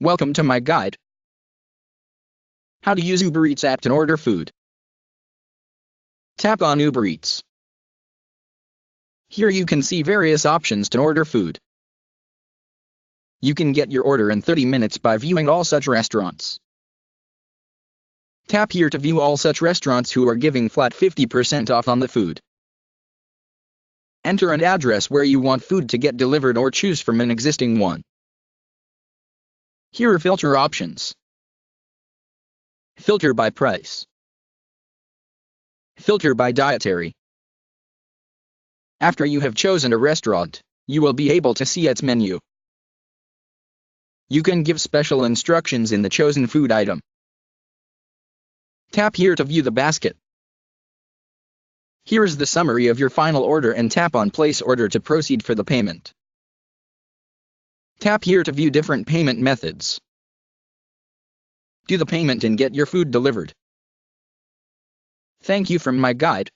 Welcome to MyGuide. How to use Uber Eats app to order food. Tap on Uber Eats. Here you can see various options to order food. You can get your order in 30 minutes by viewing all such restaurants. Tap here to view all such restaurants who are giving flat 50% off on the food. Enter an address where you want food to get delivered or choose from an existing one. Here are filter options. Filter by price. Filter by dietary. After you have chosen a restaurant, you will be able to see its menu. You can give special instructions in the chosen food item. Tap here to view the basket. Here is the summary of your final order and tap on Place Order to proceed for the payment. Tap here to view different payment methods. Do the payment and get your food delivered. Thank you from MyGuide.